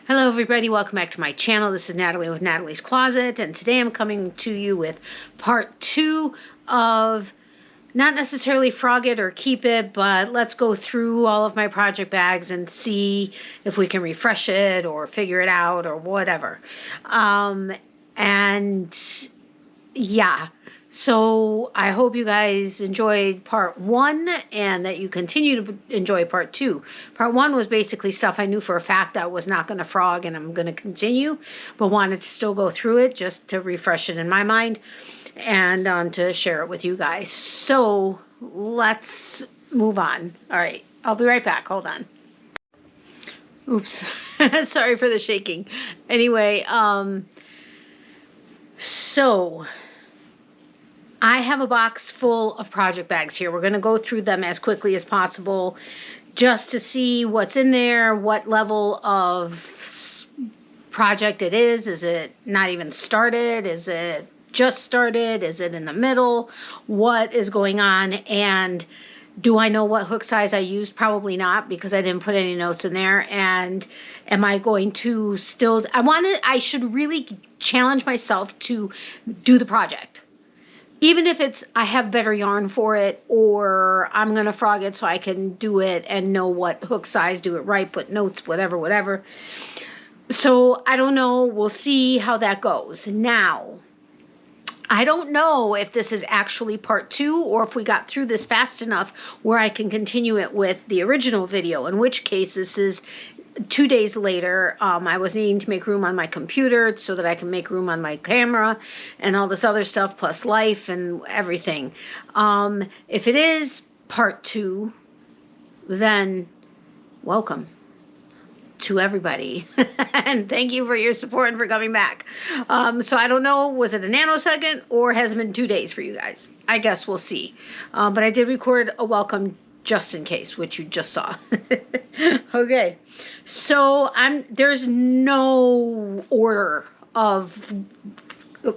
Hello everybody, welcome back to my channel. This is Natalie with Natalie's Closet, and today I'm coming to you with part 2 of not necessarily frog it or keep it, but let's go through all of my project bags and see if we can refresh it or figure it out or whatever. And yeah, so I hope you guys enjoyed part 1 and that you continue to enjoy part 2. Part 1 was basically stuff I knew for a fact I was not going to frog and I'm going to continue, but wanted to still go through it just to refresh it in my mind and to share it with you guys. So let's move on. All right, I'll be right back. Hold on. Oops. Sorry for the shaking. Anyway, so I have a box full of project bags here. We're going to go through them as quickly as possible just to see what's in there, what level of project it is. Is it not even started? Is it just started? Is it in the middle? What is going on? And do I know what hook size I used? Probably not, because I didn't put any notes in there. And am I going to still, I should really challenge myself to do the project. Even if it's, I have better yarn for it, or I'm going to frog it so I can do it and know what hook size, do it right, put notes, whatever. So I don't know. We'll see how that goes. Now, I don't know if this is actually part 2 or if we got through this fast enough where I can continue it with the original video, in which case this is 2 days later. I was needing to make room on my computer so that I can make room on my camera and all this other stuff, plus life and everything. If it is part 2, then welcome to everybody. And thank you for your support and for coming back. So I don't know, was it a nanosecond or has it been 2 days for you guys? I guess we'll see. But I did record a welcome just in case, which you just saw. Okay, so there's no order of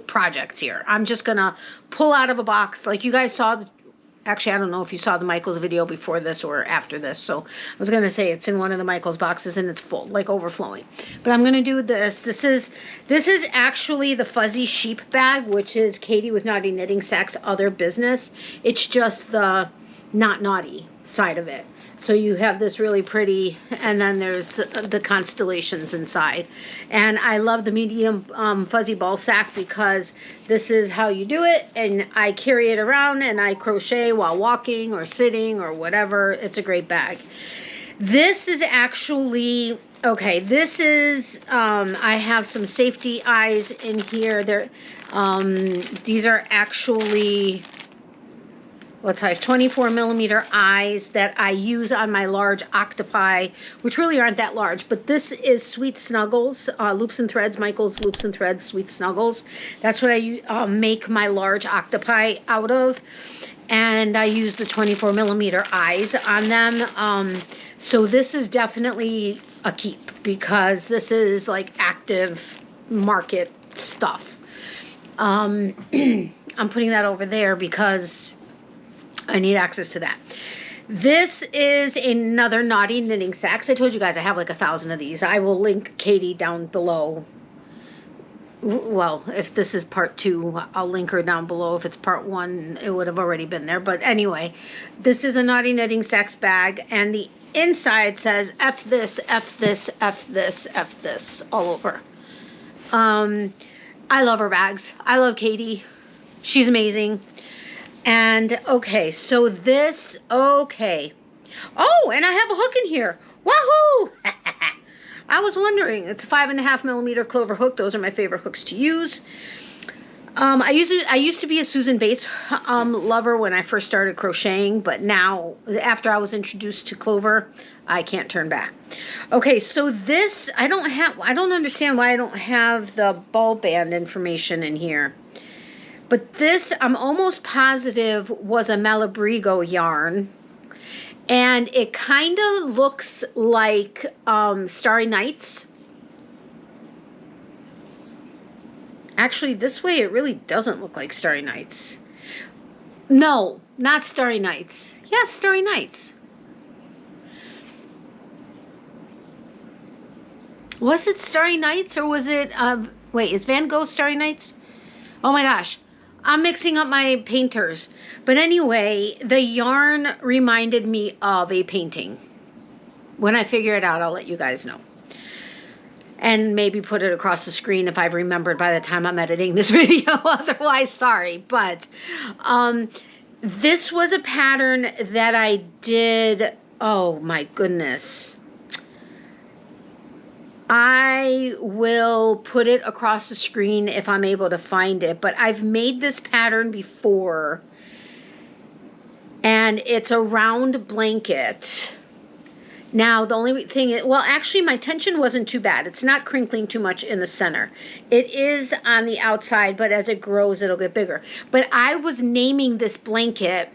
projects here. I'm just gonna pull out of a box like you guys saw. Actually, I don't know if you saw the Michaels video before this or after this. So I was gonna say it's in one of the Michaels boxes and it's full, like overflowing. But I'm gonna do this. This is actually the fuzzy sheep bag, which is Katie with Naughty Knitting Sacks other business. It's just the not naughty side of it. So you have this really pretty, and then there's the constellations inside. And I love the medium fuzzy ball sack because this is how you do it. And I carry it around and I crochet while walking or sitting or whatever. It's a great bag. This is actually, okay, this is, I have some safety eyes in here. These are actually, what size? 24 millimeter eyes that I use on my large octopi, which really aren't that large, but this is Sweet Snuggles, Loops and Threads, Michael's Loops and Threads Sweet Snuggles. That's what I make my large octopi out of, and I use the 24 millimeter eyes on them. So this is definitely a keep because this is like active market stuff. I'm putting that over there because I need access to that. This is another Naughty Knitting Sacks. I told you guys I have like 1,000 of these. I will link Katie down below. Well, if this is part 2, I'll link her down below. If it's part 1, it would have already been there. But anyway, this is a Naughty Knitting Sacks bag, and the inside says F this, F this, F this, F this, all over. I love her bags. I love Katie. She's amazing. And okay, so this, okay. Oh, and I have a hook in here. Wahoo! I was wondering, it's a 5.5 millimeter clover hook. Those are my favorite hooks to use. I used to be a Susan Bates lover when I first started crocheting, but now, after I was introduced to clover, I can't turn back. Okay, so this, I don't understand why I don't have the ball band information in here. But this, I'm almost positive, was a Malabrigo yarn. And it kind of looks like Starry Nights. Actually, this way it really doesn't look like Starry Nights. No, not Starry Nights. Yes, Starry Nights. Was it Starry Nights or was it, wait, is Van Gogh Starry Nights? Oh my gosh. I'm mixing up my painters. But anyway, the yarn reminded me of a painting. When I figure it out, I'll let you guys know. And maybe put it across the screen if I've remembered by the time I'm editing this video. Otherwise, sorry. But this was a pattern that I did. Oh my goodness. I will put it across the screen if I'm able to find it. But I've made this pattern before. And it's a round blanket. Now, the only thing is, well, actually, my tension wasn't too bad. It's not crinkling too much in the center. It is on the outside, but as it grows, it'll get bigger. But I was naming this blanket.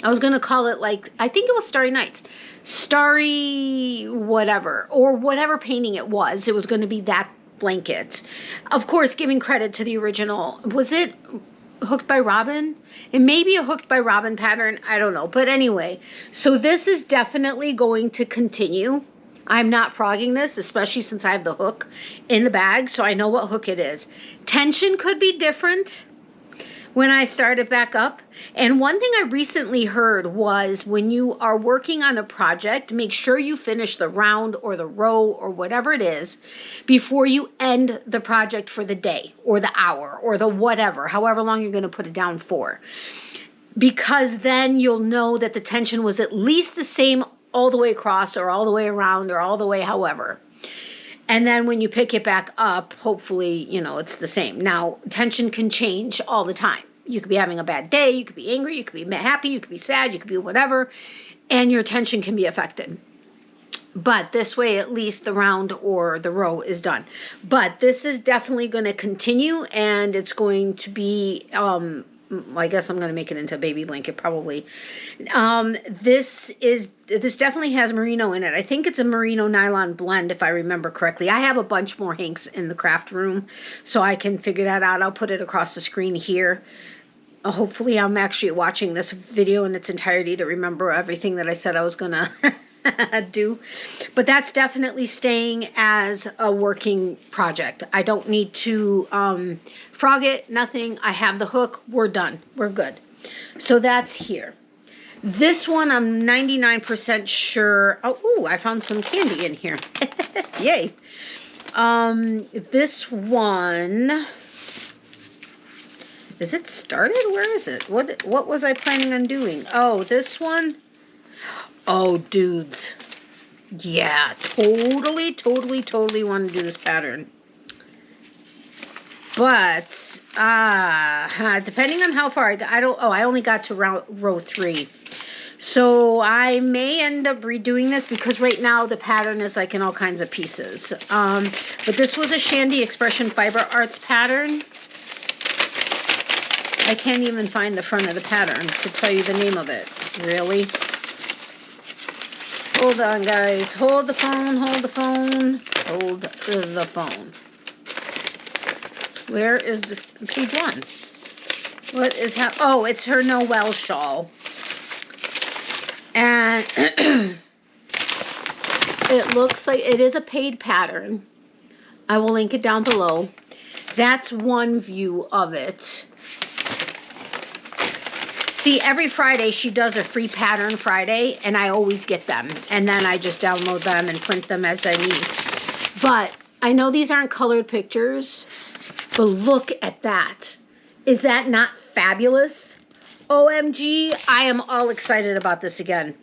I was going to call it like, I think it was Starry Nights. Starry whatever, or whatever painting it was. It was going to be that blanket. Of course, giving credit to the original. Was it Hooked by Robin? It may be a Hooked by Robin pattern. I don't know. But anyway, so this is definitely going to continue. I'm not frogging this, especially since I have the hook in the bag, so I know what hook it is. Tension could be different when I start it back up. And one thing I recently heard was when you are working on a project, make sure you finish the round or the row or whatever it is before you end the project for the day or the hour or the whatever, however long you're going to put it down for. Because then you'll know that the tension was at least the same all the way across or all the way around or all the way however. And then when you pick it back up, hopefully, you know, it's the same. Now, tension can change all the time. You could be having a bad day, you could be angry, you could be happy, you could be sad, you could be whatever, and your tension can be affected. But this way, at least the round or the row is done. But this is definitely going to continue, and it's going to be, I guess I'm going to make it into a baby blanket probably. This definitely has merino in it. I think it's a merino nylon blend if I remember correctly. I have a bunch more hanks in the craft room, so I can figure that out. I'll put it across the screen here. Hopefully I'm actually watching this video in its entirety to remember everything that I said I was going to do. But that's definitely staying as a working project. I don't need to frog it, nothing. I have the hook. We're done. We're good. So that's here. This one I'm 99% sure. Oh, ooh, I found some candy in here. Yay. This one, is it started? Where is it? What was I planning on doing? Oh, this one. Oh, dudes. Yeah, totally want to do this pattern. But, depending on how far I got, I only got to row 3. So I may end up redoing this because right now the pattern is like in all kinds of pieces. But this was a Shandy Expression Fiber Arts pattern. I can't even find the front of the pattern to tell you the name of it. Really? Hold on, guys. Hold the phone, hold the phone, hold the phone. Where is the page 1? What is happening? Oh, it's her Noel shawl. And it looks like it is a paid pattern. I will link it down below. That's one view of it. See, every Friday she does a free pattern Friday, and I always get them. And then I just download them and print them as I need. But I know these aren't colored pictures, but look at that. Is that not fabulous? OMG, I am all excited about this again.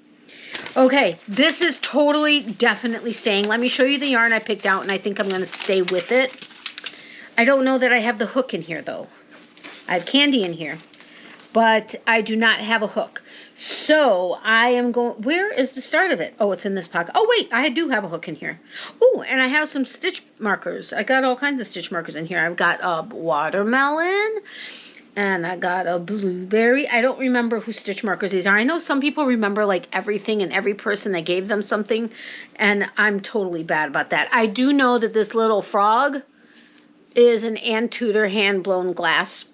Okay, this is definitely staying. Let me show you the yarn I picked out, and I think I'm going to stay with it. I don't know that I have the hook in here, though. I have candy in here, but I do not have a hook. So I am going, where is the start of it? Oh, it's in this pocket. Oh, wait, I do have a hook in here. Oh, and I have some stitch markers. I got all kinds of stitch markers in here. I've got a watermelon, and I got a blueberry. I don't remember whose stitch markers these are. I know some people remember like everything and every person that gave them something, and I'm totally bad about that. I do know that this little frog is an Ann Tudor hand-blown glass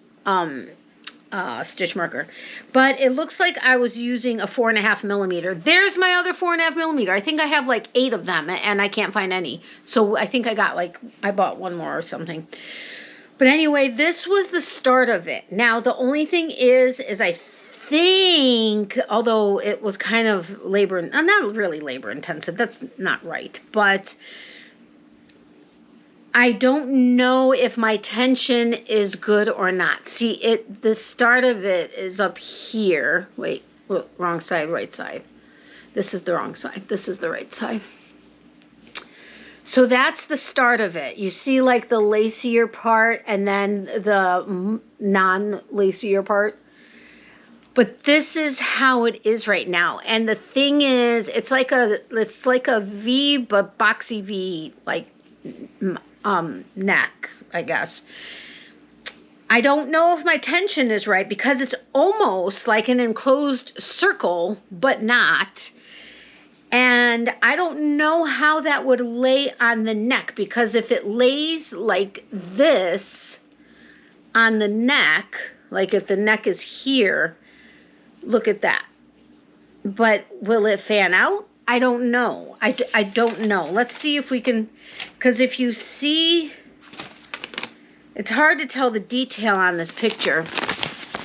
stitch marker. But it looks like I was using a 4.5 millimeter. There's my other 4.5 millimeter. I think I have like 8 of them and I can't find any. So I think I bought one more or something. But anyway, this was the start of it. Now, the only thing is I think, although it was kind of not really labor intensive, that's not right, but I don't know if my tension is good or not. See, the start of it is up here. Wait, wrong side, right side. This is the wrong side. This is the right side. So that's the start of it. You see like the lacier part and then the non-lacier part. But this is how it is right now. And the thing is, it's like a V, but boxy V, like neck, I guess. I don't know if my tension is right because it's almost like an enclosed circle, but not. And I don't know how that would lay on the neck, because if it lays like this on the neck, like if the neck is here, look at that. But will it fan out? I don't know. I don't know. Let's see if we can, because if you see, it's hard to tell the detail on this picture,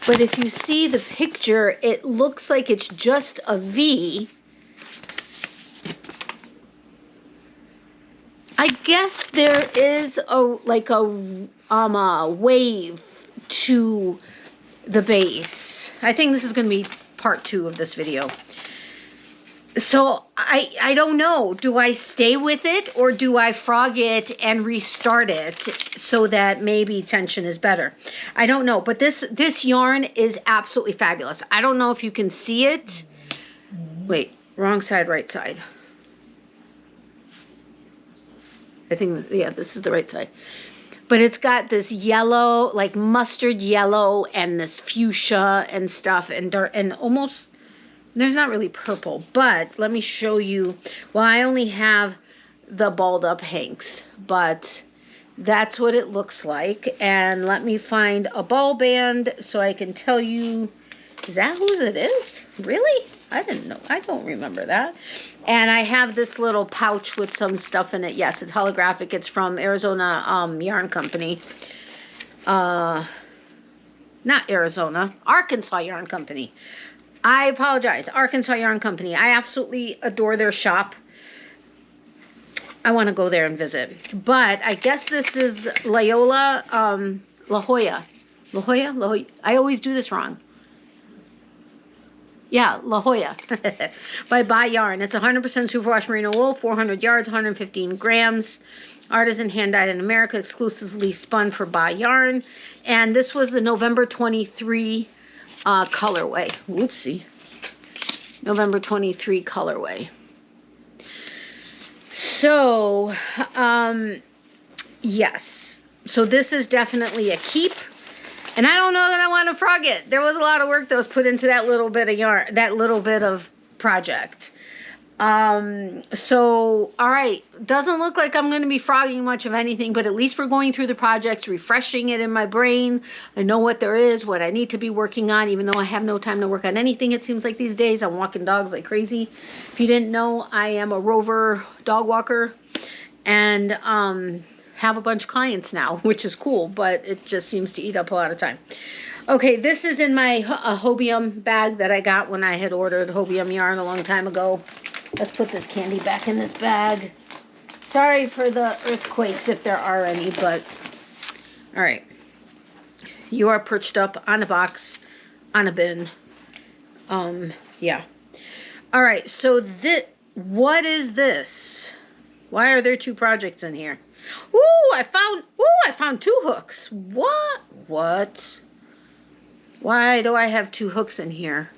but if you see the picture, it looks like it's just a V. I guess there is a wave to the base. I think this is going to be part 2 of this video. So I don't know. Do I stay with it or do I frog it and restart it so that maybe tension is better? I don't know. But this yarn is absolutely fabulous. I don't know if you can see it. Wait, wrong side, right side. I think, yeah, this is the right side. But it's got this yellow, like mustard yellow, and this fuchsia and stuff, and dark, and almost, there's not really purple. But let me show you. Well, I only have the balled up hanks, but that's what it looks like. And let me find a ball band so I can tell you. Is that whose it is? Really? I didn't know. I don't remember that. And I have this little pouch with some stuff in it. Yes, it's holographic. It's from Arizona Yarn Company. Not Arizona. Arkansas Yarn Company. I apologize. Arkansas Yarn Company. I absolutely adore their shop. I want to go there and visit. But I guess this is La Jolla. I always do this wrong. Yeah, La Jolla by Yarn. It's 100% superwash merino wool, 400 yards, 115 grams. Artisan hand dyed in America, exclusively spun for Yarn. And this was the November 23 colorway. Whoopsie. November 23 colorway. So, yes. So this is definitely a keep. And I don't know that I want to frog it. There was a lot of work that was put into that little bit of yarn, that little bit of project. So, all right. Doesn't look like I'm going to be frogging much of anything, but at least we're going through the projects, refreshing it in my brain. I know what there is, what I need to be working on, even though I have no time to work on anything, it seems like these days. I'm walking dogs like crazy. If you didn't know, I am a rover dog walker. And, have a bunch of clients now, which is cool, but it just seems to eat up a lot of time. Okay, this is in my hobium bag that I got when I had ordered hobium yarn a long time ago. Let's put this candy back in this bag. Sorry for the earthquakes if there are any, but all right. You are perched up on a box, on a bin. Yeah. All right, so what is this? Why are there 2 projects in here? I found 2 hooks. What? Why do I have 2 hooks in here?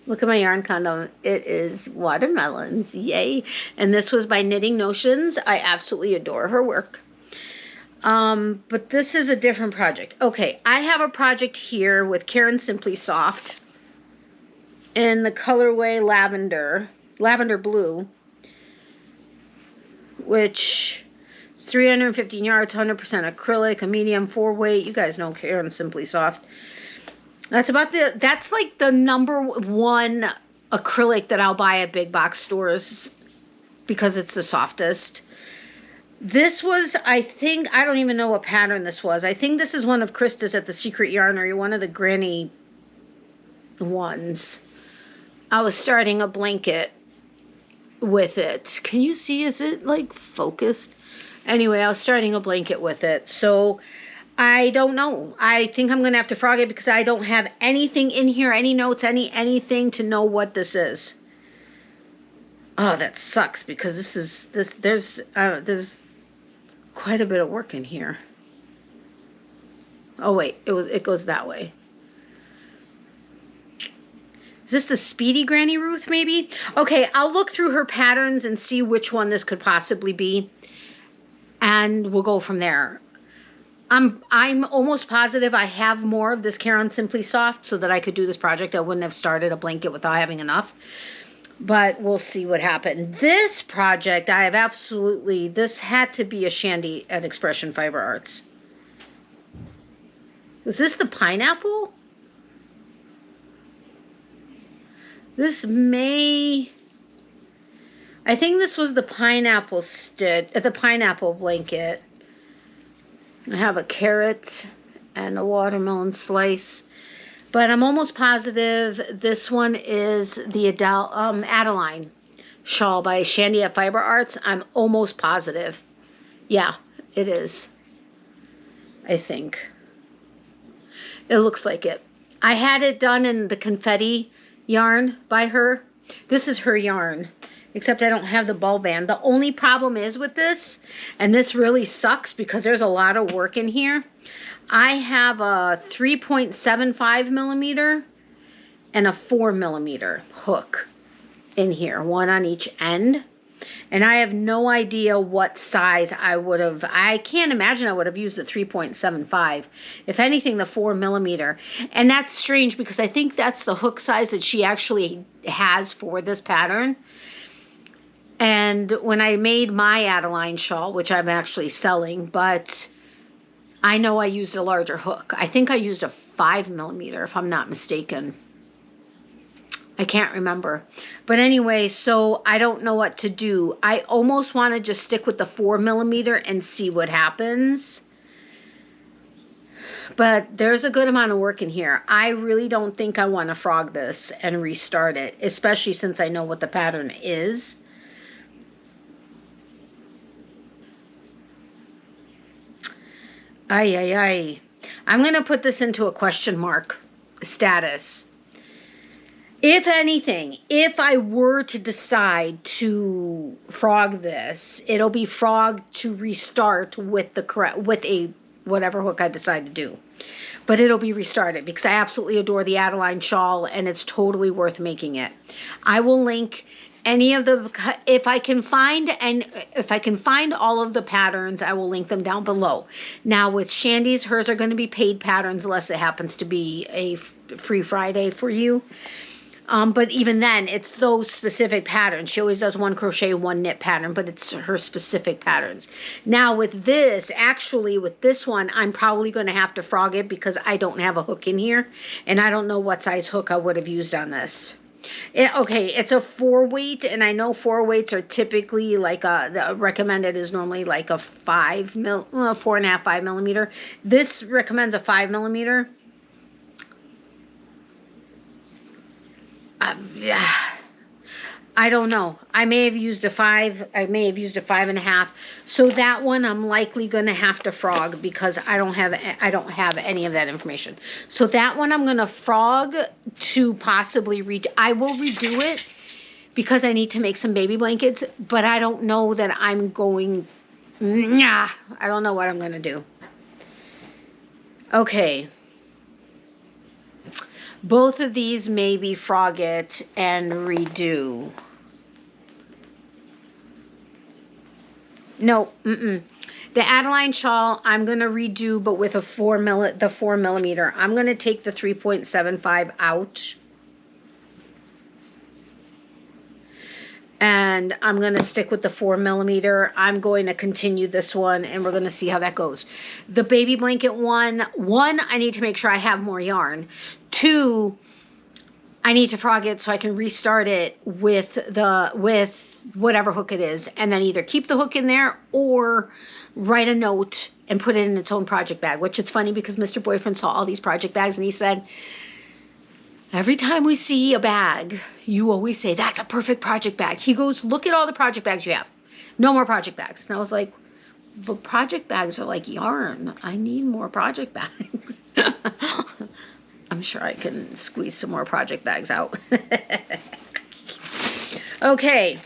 Look at my yarn condom. It is watermelons. Yay. And this was by Knitting Notions. I absolutely adore her work. But this is a different project. Okay, I have a project here with Karen Simply Soft in the colorway lavender blue, which 315 yards, 100% acrylic, a medium 4 weight. You guys know Karen Simply Soft. That's like the number one acrylic that I'll buy at big box stores because it's the softest. This was, I think, I don't even know what pattern this was. I think this is one of Krista's at the Secret Yarnery, one of the granny ones. I was starting a blanket with it. Can you see? Is it like focused? Anyway, I was starting a blanket with it. So I don't know. I think I'm going to have to frog it because I don't have anything in here, any notes, anything to know what this is. Oh, that sucks because there's quite a bit of work in here. Oh wait, it goes that way. Is this the Speedy Granny Ruth maybe? Okay, I'll look through her patterns and see which one this could possibly be. And we'll go from there. I'm almost positive I have more of this Caron Simply Soft so that I could do this project. I wouldn't have started a blanket without having enough. But we'll see what happened. This project, I have absolutely... This had to be a Shandy at Expression Fiber Arts. Was this the pineapple? This may... I think this was the pineapple the pineapple blanket. I have a carrot and a watermelon slice. But I'm almost positive this one is the Adeline shawl by Shandy at Fiber Arts. I'm almost positive. Yeah, it is. I think. It looks like it. I had it done in the confetti yarn by her. This is her yarn. Except I don't have the ball band. The only problem is with this, and this really sucks because there's a lot of work in here. I have a 3.75 millimeter and a 4 millimeter hook in here, one on each end. And I have no idea what size I would have. I can't imagine I would have used the 3.75. If anything, the 4 millimeter. And that's strange because I think that's the hook size that she actually has for this pattern. And when I made my Adeline shawl, which I'm actually selling, but I know I used a larger hook. I think I used a 5 millimeter, if I'm not mistaken. I can't remember. But anyway, so I don't know what to do. I almost want to just stick with the 4 millimeter and see what happens. But there's a good amount of work in here. I really don't think I want to frog this and restart it, especially since I know what the pattern is. Ay, ay, ay. I'm going to put this into a question mark status. If anything, if I were to decide to frog this, it'll be frogged to restart with a whatever hook I decide to do. But it'll be restarted because I absolutely adore the Adeline shawl and it's totally worth making it. I will link any of the, if I can find all of the patterns, I will link them down below. Now with Shandy's, hers are going to be paid patterns unless it happens to be a free Friday for you. But even then, it's those specific patterns. She always does one crochet, one knit pattern, but it's her specific patterns. Now with this, actually with this one, I'm probably going to have to frog it because I don't have a hook in here. And I don't know what size hook I would have used on this. Okay, it's a 4-weight, and I know 4-weights are typically like the recommended is normally like a 4.5, 5 millimeter. This recommends a 5 millimeter. Yeah, I don't know. I may have used a 5. I may have used a 5.5. So that one I'm likely going to have to frog because I don't have any of that information. So that one I'm going to frog to possibly redo. I will redo it because I need to make some baby blankets, but I don't know that I'm going. Nah, I don't know what I'm going to do. Okay. Both of these maybe frog it and redo. No, The Adeline shawl I'm going to redo, but with a 4 millimeter. I'm going to take the 3.75 out. And I'm going to stick with the 4mm. I'm going to continue this one, and we're going to see how that goes. The baby blanket one, I need to make sure I have more yarn. 2, I need to frog it so I can restart it with whatever hook it is, and then either keep the hook in there or write a note and put it in its own project bag, which it's funny because Mr. Boyfriend saw all these project bags, and he said, every time we see a bag, you always say, that's a perfect project bag. He goes, look at all the project bags you have. No more project bags. And I was like, but project bags are like yarn. I need more project bags. I'm sure I can squeeze some more project bags out. Okay.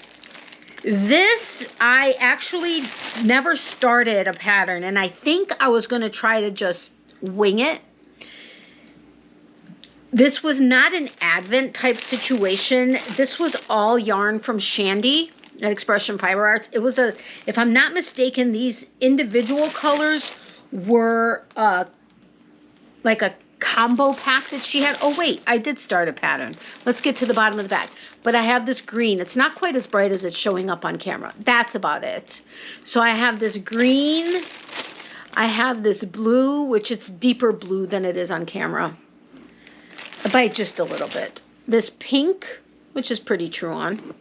This, I actually never started a pattern, and I think I was going to try to just wing it. This was not an Advent type situation. This was all yarn from Shandy at Expression Fiber Arts. It was if I'm not mistaken, these individual colors were like a combo pack that she had. Oh wait, I did start a pattern. Let's get to the bottom of the bag. But I have this green. It's not quite as bright as it's showing up on camera. That's about it. So I have this green. I have this blue, which it's deeper blue than it is on camera, by just a little bit. This pink, which is pretty true on.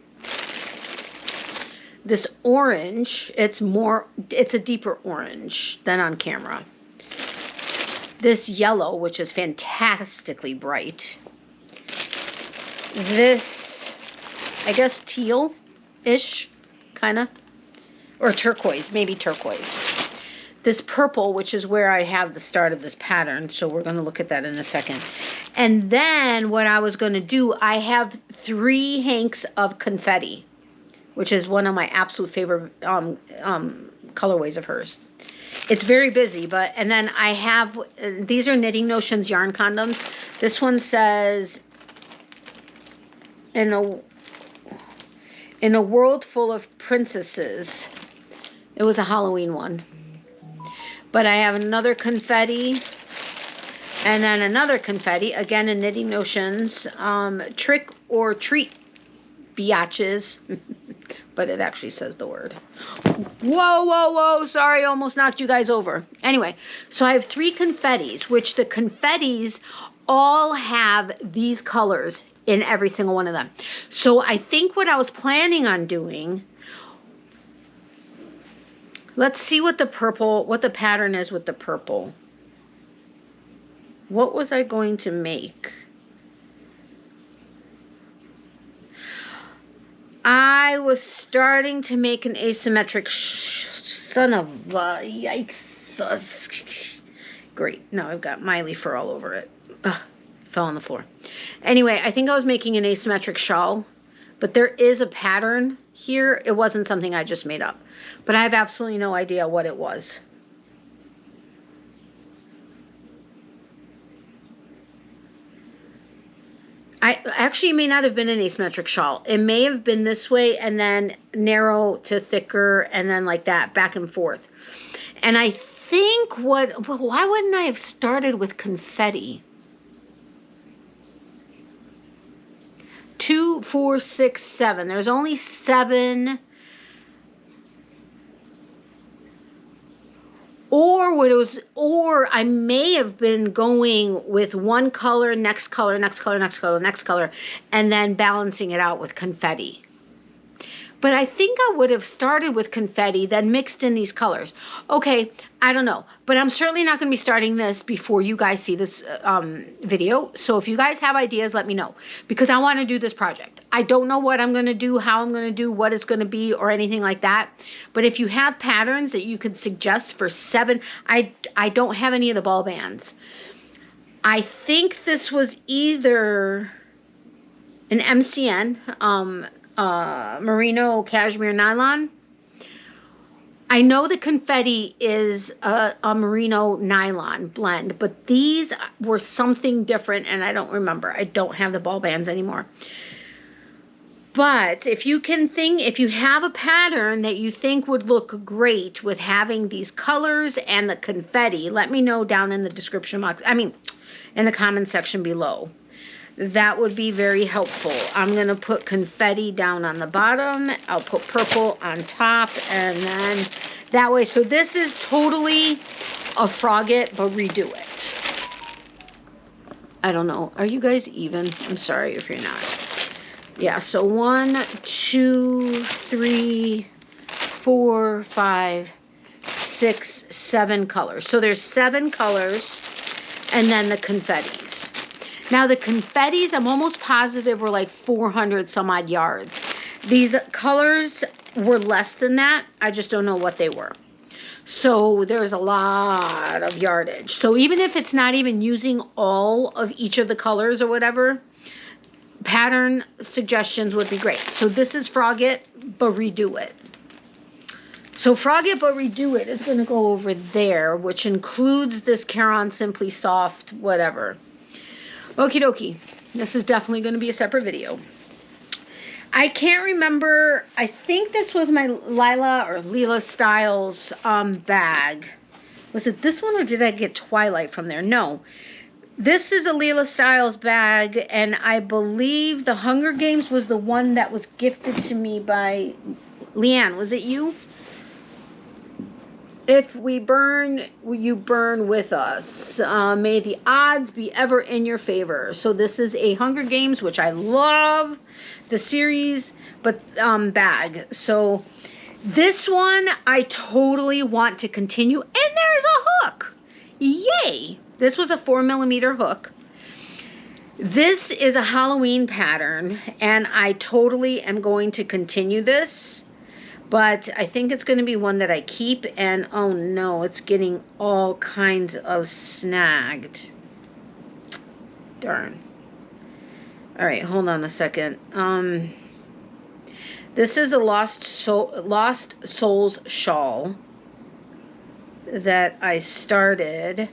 This orange, it's a deeper orange than on camera. This yellow, which is fantastically bright. This, I guess, teal-ish, kind of. Or turquoise, maybe turquoise. This purple, which is where I have the start of this pattern, so we're going to look at that in a second. And then what I was going to do, I have 3 hanks of confetti, which is one of my absolute favorite colorways of hers. It's very busy, and then I have, these are Knitting Notions yarn condoms. This one says, in a world full of princesses. It was a Halloween one. But I have another confetti, and then another confetti, again in Knitting Notions, trick or treat biatches. But it actually says the word. Whoa, whoa, whoa, sorry, almost knocked you guys over. Anyway, so I have 3 confettis, which the confettis all have these colors in every single one of them. So I think what I was planning on doing, let's see what the pattern is with the purple. What was I going to make? I was starting to make an asymmetric son of yikes. Great. Now I've got Miley fur all over it. Ugh, fell on the floor. Anyway, I think I was making an asymmetric shawl, but there is a pattern here. It wasn't something I just made up, but I have absolutely no idea what it was. Actually, it may not have been an asymmetric shawl. It may have been this way and then narrow to thicker and then like that, back and forth. And I think why wouldn't I have started with confetti? 2, 4, 6, 7. There's only 7. Or I may have been going with one color, next color, next color, next color, next color, and then balancing it out with confetti. But I think I would have started with confetti, then mixed in these colors. Okay, I don't know. But I'm certainly not going to be starting this before you guys see this video. So if you guys have ideas, let me know. Because I want to do this project. I don't know what I'm going to do, how I'm going to do, what it's going to be, or anything like that. But if you have patterns that you could suggest for 7, I don't have any of the ball bands. I think this was either an MCN, merino cashmere nylon. I know the confetti is a merino nylon blend, but these were something different and I don't remember. I don't have the ball bands anymore. But if you have a pattern that you think would look great with having these colors and the confetti, let me know down in the description box. I mean, in the comment section below. that would be very helpful. I'm going to put confetti down on the bottom. I'll put purple on top, and then that way. So this is totally a Frogget, but redo it. I don't know. Are you guys even? I'm sorry if you're not. Yeah, so 1, 2, 3, 4, 5, 6, 7 colors. So there's 7 colors, and then the confettis. Now the confettis, I'm almost positive, were like 400 some odd yards. These colors were less than that. I just don't know what they were. So there's a lot of yardage. So even if it's not even using all of each of the colors or whatever, pattern suggestions would be great. So this is Frogget, but redo it. So Frogget, but redo it is going to go over there, which includes this Caron Simply Soft, whatever. Okie dokie. This is definitely going to be a separate video. I can't remember. I think this was my Leela Styles bag. Was it this one, or did I get Twilight from there? No. This is a Leela Styles bag, and I believe the Hunger Games was the one that was gifted to me by Leanne. Was it you? If we burn, you burn with us. May the odds be ever in your favor. So this is a Hunger Games, which I love the series, but bag. So this one I totally want to continue. And there's a hook. Yay. This was a 4mm hook. This is a Halloween pattern, and I totally am going to continue this. But I think it's going to be one that I keep, and oh no, it's getting all kinds of snagged. Darn. All right, hold on a second. This is a Lost Souls shawl that I started,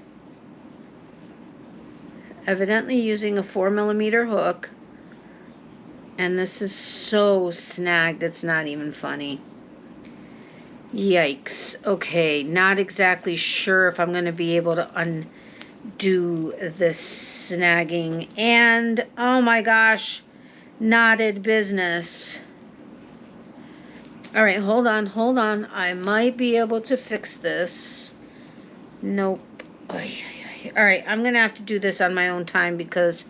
evidently using a 4mm hook, and this is so snagged, it's not even funny. Yikes. Okay, not exactly sure if I'm going to be able to undo this snagging. And, oh my gosh, knotted business. All right, hold on. I might be able to fix this. Nope. All right, I'm going to have to do this on my own time because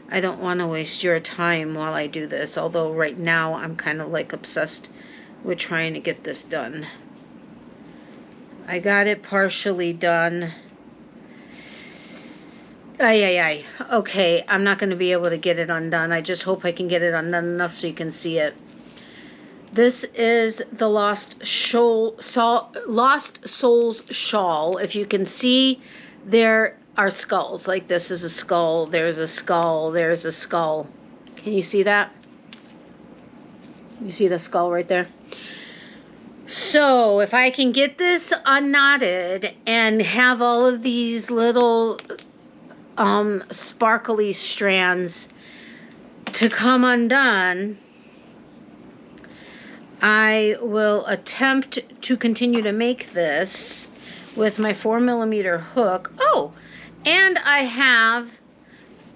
I don't want to waste your time while I do this. Although right now I'm kind of like obsessed with trying to get this done. I got it partially done. Okay, I'm not going to be able to get it undone. I just hope I can get it undone enough so you can see it. This is the Lost Souls shawl. If you can see, there are skulls. Like this is a skull. There's a skull. There's a skull. Can you see that? You see the skull right there? So if I can get this unknotted and have all of these little sparkly strands to come undone, I will attempt to continue to make this with my 4mm hook. Oh, and I have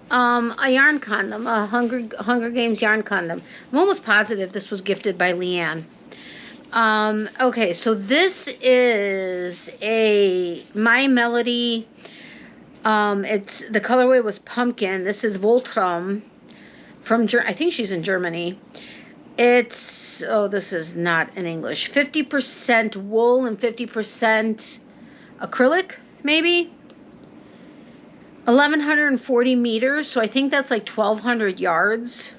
a yarn condom, a Hunger Games yarn condom. I'm almost positive this was gifted by Leanne. Okay, so this is a My Melody. It's the colorway was pumpkin. This is Voltram from I think she's in Germany. It's, oh, this is not in English. 50% wool and 50% acrylic, maybe. 1,140 meters, so I think that's like 1,200 yards.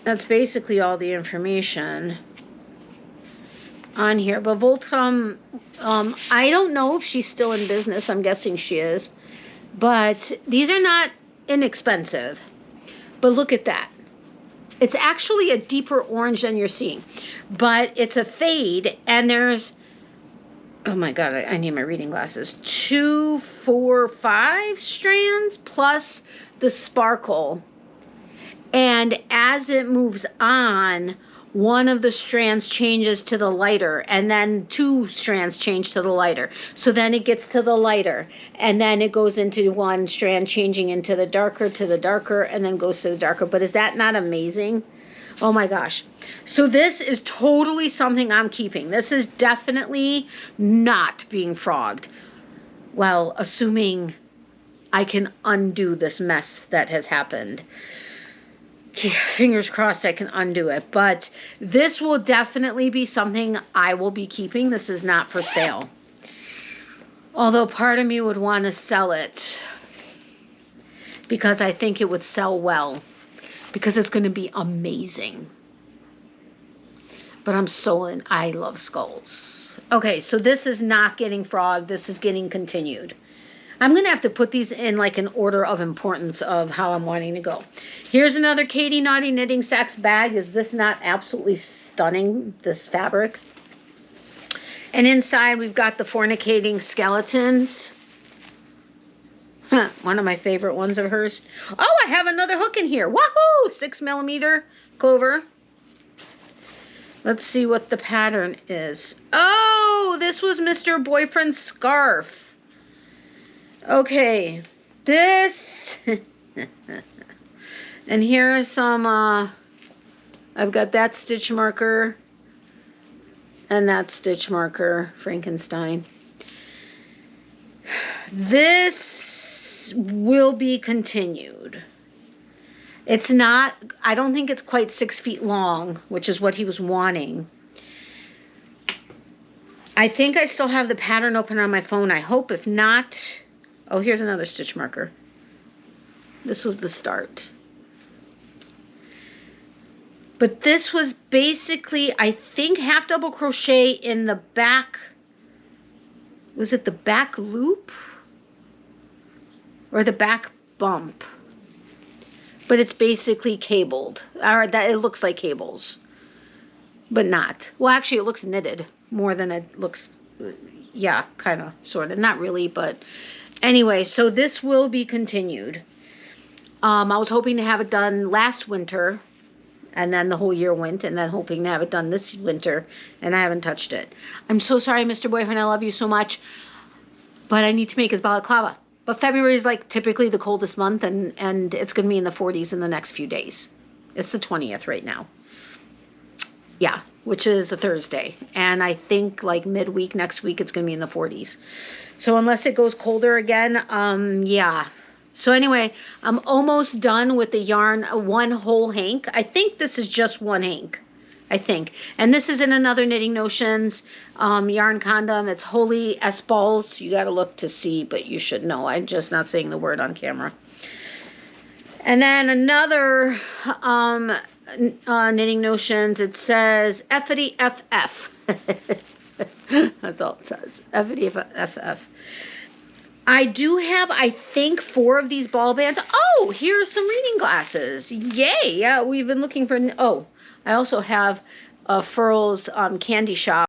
That's basically all the information on here. But Voltram, I don't know if she's still in business. I'm guessing she is. But these are not inexpensive. But look at that. It's actually a deeper orange than you're seeing. But it's a fade, and there's, oh my God, I need my reading glasses. 2, 4, 5 strands plus the sparkle. And as it moves on, one of the strands changes to the lighter, and then 2 strands change to the lighter. So then it gets to the lighter, and then it goes into one strand changing into the darker, and then goes to the darker. But is that not amazing? Oh my gosh. So this is totally something I'm keeping. This is definitely not being frogged. Well, assuming I can undo this mess that has happened. Fingers crossed I can undo it. But this will definitely be something I will be keeping. This is not for sale. Although part of me would want to sell it because I think it would sell well. Because it's going to be amazing. But I love skulls. Okay, so this is not getting frogged. This is getting continued. I'm going to have to put these in like an order of importance of how I'm wanting to go. Here's another Katie Naughty Knitting Sacks bag. Is this not absolutely stunning, this fabric? And inside we've got the Fornicating Skeletons. One of my favorite ones of hers. Oh, I have another hook in here. Wahoo! 6mm clover. Let's see what the pattern is. Oh, this was Mr. Boyfriend's scarf. Okay. This. And here is some, I've got that stitch marker. And that stitch marker, Frankenstein. This will be continued. It's not, I don't think it's quite 6 feet long, which is what he was wanting. I think I still have the pattern open on my phone. I hope. If not, oh, here's another stitch marker. This was the start. But this was basically, I think, half double crochet in the back. Was it the back loop? Or the back bump? But it's basically cabled. Or that it looks like cables. But not. Well, actually, it looks knitted more than it looks. Yeah, kind of, sort of. Not really, but anyway. So this will be continued. I was hoping to have it done last winter. And then the whole year went. And then hoping to have it done this winter. And I haven't touched it. I'm so sorry, Mr. Boyfriend. I love you so much. But I need to make his balaclava. But February is like typically the coldest month, and it's going to be in the 40s in the next few days. It's the 20th right now. Yeah, which is a Thursday. And I think like midweek next week it's going to be in the 40s. So unless it goes colder again, yeah. So anyway, I'm almost done with the yarn, one whole hank. I think this is just one hank. I think. And this is in another Knitting Notions yarn condom. It's Holy S Balls. You got to look to see, but you should know. I'm just not saying the word on camera. And then another Knitting Notions. It says Effity FF. That's all it says. Effity FF. I do have, I think, 4 of these ball bands. Oh, here's some reading glasses. Yay. Yeah, we've been looking for, oh, I also have Purl's Candy Shop.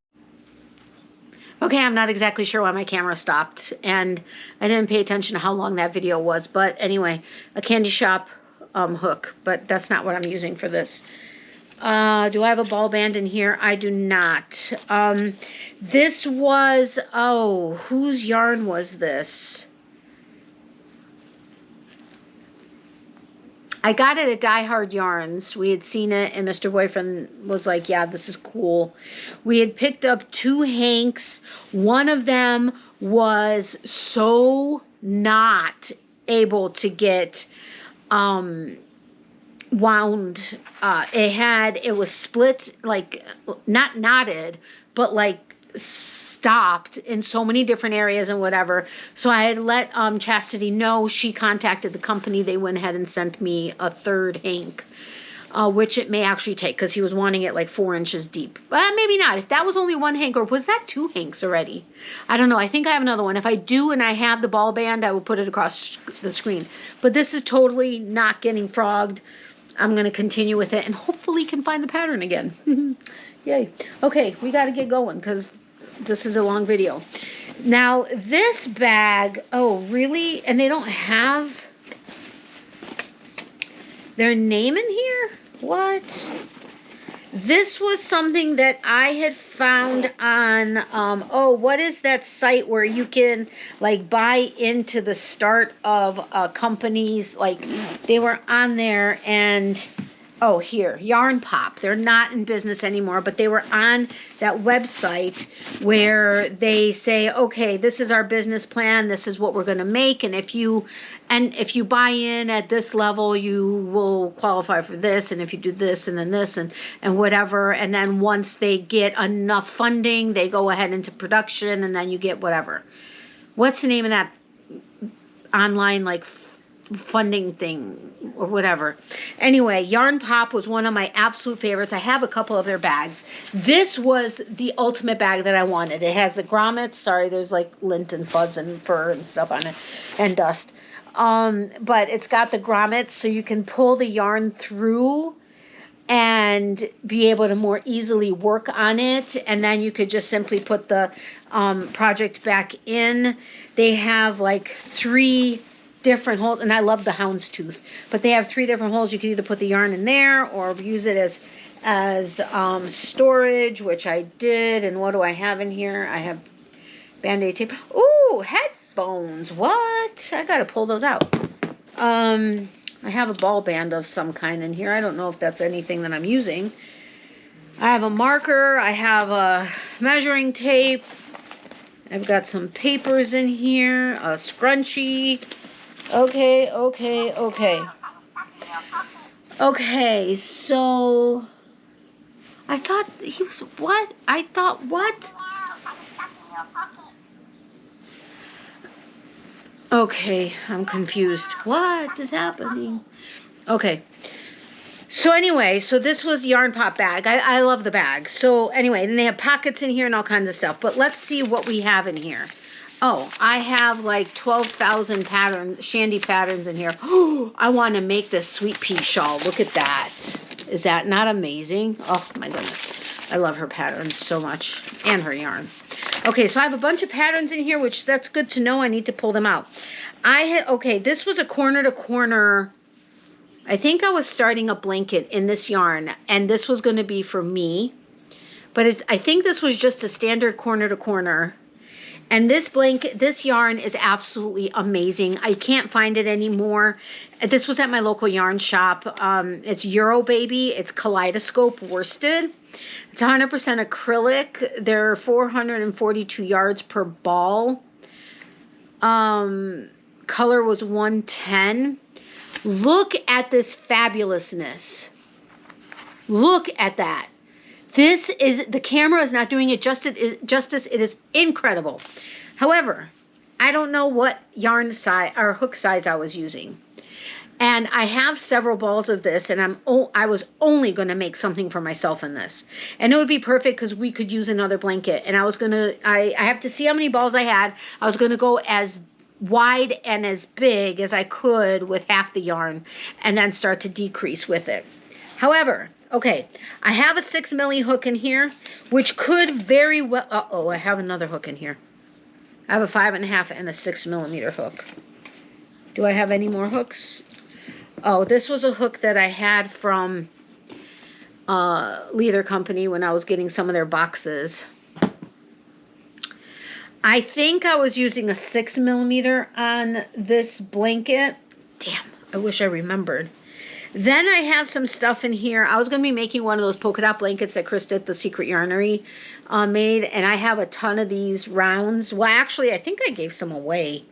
Okay, I'm not exactly sure why my camera stopped. And I didn't pay attention to how long that video was. But anyway, a Candy Shop hook. But that's not what I'm using for this. Do I have a ball band in here? I do not. This was, oh, whose yarn was this? I got it at Die Hard Yarns. We had seen it, and Mr. Boyfriend was like, yeah, this is cool. We had picked up 2 hanks. One of them was so not able to get wound. It was split, like, not knotted, but like stopped in so many different areas and whatever. So I had let Chastity know. She contacted the company. They went ahead and sent me a 3rd hank, which it may actually take because he was wanting it like 4 inches deep. But maybe not. If that was only 1 hank, or was that 2 hanks already? I don't know. I think I have another one. If I do and I have the ball band, I will put it across the screen. But this is totally not getting frogged. I'm going to continue with it and hopefully can find the pattern again. Yay. Okay, we got to get going because this is a long video. Now, this bag, oh, really? And they don't have their name in here? What? This was something that I had found on, oh, what is that site where you can, like, buy into the start of companies? Like, they were on there, and, oh, here, Yarn Pop. They're not in business anymore, but they were on that website where they say, okay, this is our business plan. This is what we're going to make. And if you buy in at this level, you will qualify for this. And if you do this and then this and whatever. And then once they get enough funding, they go ahead into production, and then you get whatever. What's the name of that online, like, funding thing or whatever? Anyway, Yarn Pop was one of my absolute favorites. I have a couple of their bags. This was the ultimate bag that I wanted. It has the grommets. Sorry, there's like lint and fuzz and fur and stuff on it, and dust. But it's got the grommets, so you can pull the yarn through and be able to more easily work on it. And then you could just simply put the project back in. They have like 3 different holes, and I love the houndstooth, but they have 3 different holes. You can either put the yarn in there or use it as storage, which I did. And what do I have in here? I have Band-Aid tape. Ooh, headphones. What? I gotta pull those out. I have a ball band of some kind in here. I don't know if that's anything that I'm using. I have a marker. I have a measuring tape. I've got some papers in here, a scrunchie. Okay, so I thought he was what? I thought what? Okay, I'm confused. What is happening? Okay. So anyway, so this was Yarn Pop bag. I love the bag. So anyway, then they have pockets in here and all kinds of stuff. But let's see what we have in here. Oh, I have like 12,000 patterns, shandy patterns in here. Oh, I want to make this sweet pea shawl. Look at that. Is that not amazing? Oh my goodness. I love her patterns so much, and her yarn. Okay, so I have a bunch of patterns in here, which that's good to know. I need to pull them out. Okay, this was a corner to corner. I think I was starting a blanket in this yarn, and this was going to be for me. But I think this was just a standard corner to corner. And this blanket, this yarn is absolutely amazing. I can't find it anymore. This was at my local yarn shop. It's Euro Baby. It's Kaleidoscope worsted. It's 100% acrylic. They're 442 yards per ball. Color was 110. Look at this fabulousness. Look at that. This is, the camera is not doing it justice. It is incredible. However, I don't know what yarn size or hook size I was using. And I have several balls of this, and I was only going to make something for myself in this. And it would be perfect because we could use another blanket. And I was going to, I have to see how many balls I had. I was going to go as wide and as big as I could with half the yarn and then start to decrease with it. However, okay, I have a 6 milli hook in here, which could very well, uh-oh, I have another hook in here. I have a 5.5 and a 6 millimeter hook. Do I have any more hooks? Oh, this was a hook that I had from Leather Company when I was getting some of their boxes. I think I was using a 6 millimeter on this blanket. Damn, I wish I remembered. Then I have some stuff in here. I was going to be making one of those polka dot blankets that Chris at the Secret Yarnery made. And I have a ton of these rounds. Well, actually, I think I gave some away.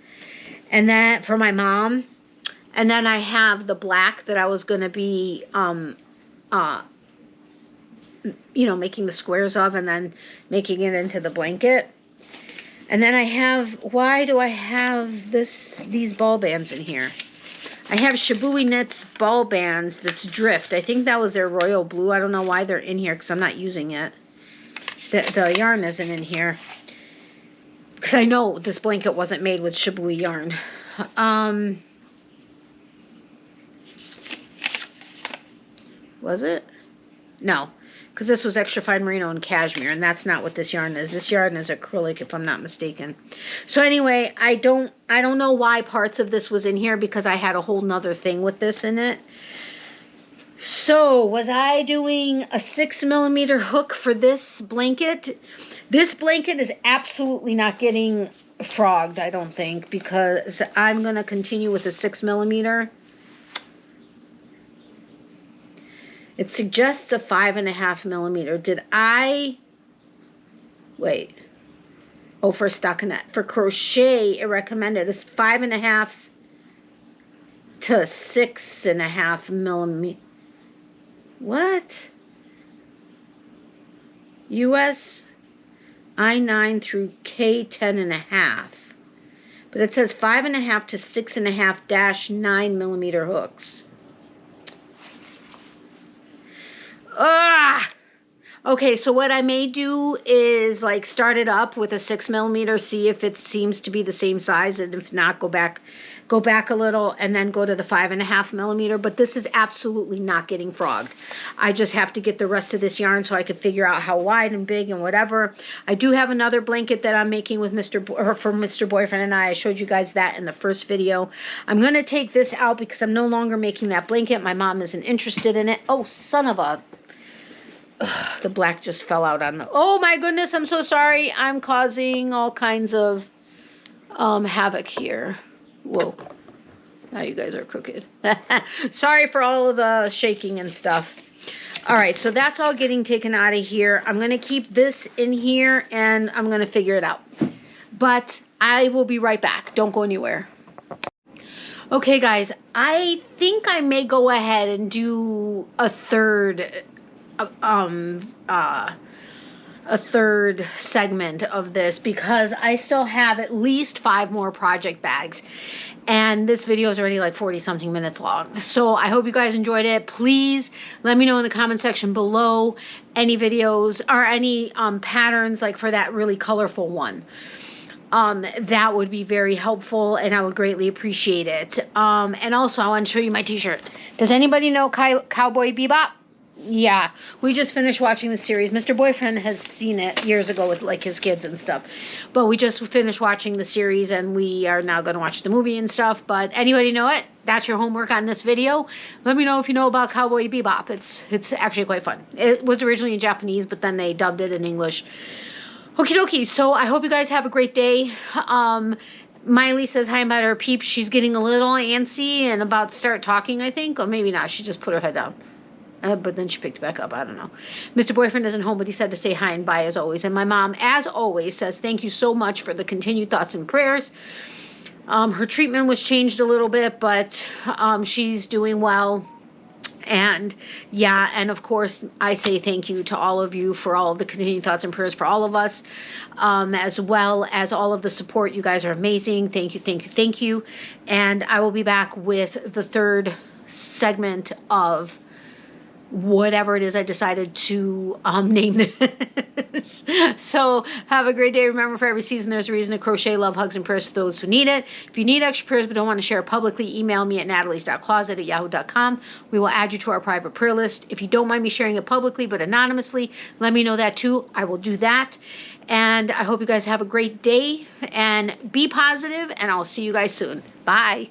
And that for my mom. And then I have the black that I was going to be, making the squares of and then making it into the blanket. And then I have, why do I have these ball bands in here? I have Shibui Knits ball bands that's Drift. I think that was their royal blue. I don't know why they're in here because I'm not using it. The yarn isn't in here. Because I know this blanket wasn't made with Shibui yarn. Was it? No. Because this was extra fine merino and cashmere, and that's not what this yarn is. This yarn is acrylic, if I'm not mistaken. So anyway, I don't know why parts of this was in here because I had a whole nother thing with this in it. So, was I doing a 6mm hook for this blanket? This blanket is absolutely not getting frogged, I don't think, because I'm going to continue with the 6mm. It suggests a 5.5mm. Did I... Wait. Oh, for stockinette. For crochet, it recommended is 5.5 to 6.5mm. What? US I9 through K10.5. But it says 5.5 to 6.5-9mm hooks. Ah! Okay, so what I may do is like start it up with a 6mm, see if it seems to be the same size, and if not, go back a little, and then go to the 5.5mm. But this is absolutely not getting frogged. I just have to get the rest of this yarn so I can figure out how wide and big and whatever. I do have another blanket that I'm making with for Mr. Boyfriend and I showed you guys that in the first video. I'm gonna take this out because I'm no longer making that blanket. My mom isn't interested in it. Oh, son of a... Ugh, the black just fell out on the... Oh my goodness, I'm so sorry. I'm causing all kinds of havoc here. Whoa. Now you guys are crooked. Sorry for all of the shaking and stuff. All right, so that's all getting taken out of here. I'm going to keep this in here, and I'm going to figure it out. But I will be right back. Don't go anywhere. Okay, guys, I think I may go ahead and do a third segment of this because I still have at least 5 more project bags, and this video is already like 40 something minutes long. So I hope you guys enjoyed it. Please let me know in the comment section below any videos or any patterns like for that really colorful one. That would be very helpful, and I would greatly appreciate it. And also I want to show you my t-shirt. Does anybody know Cowboy Bebop? Yeah, we just finished watching the series. Mr. Boyfriend has seen it years ago with like his kids and stuff. But we just finished watching the series, and we are now going to watch the movie and stuff. But anybody know it? That's your homework on this video. Let me know if you know about Cowboy Bebop. It's actually quite fun. It was originally in Japanese, but then they dubbed it in English. Okie dokie. So I hope you guys have a great day. Miley says hi about her peeps. She's getting a little antsy and about to start talking, I think. Or maybe not. She just put her head down. But then she picked it back up. I don't know. Mr. Boyfriend isn't home, but he said to say hi and bye as always. And my mom, as always, says thank you so much for the continued thoughts and prayers. Her treatment was changed a little bit, but she's doing well. And yeah, and of course, I say thank you to all of you for all of the continued thoughts and prayers for all of us, as well as all of the support. You guys are amazing. Thank you, thank you, thank you. And I will be back with the third segment of whatever it is I decided to name this. So have a great day. Remember, for every season there's a reason to crochet. Love, hugs, and prayers to those who need it. If you need extra prayers but don't want to share publicly, email me at natalies.closet@yahoo.com. We will add you to our private prayer list. If you don't mind me sharing it publicly but anonymously, let me know that too. I will do that. And I hope you guys have a great day and be positive, and I'll see you guys soon. Bye.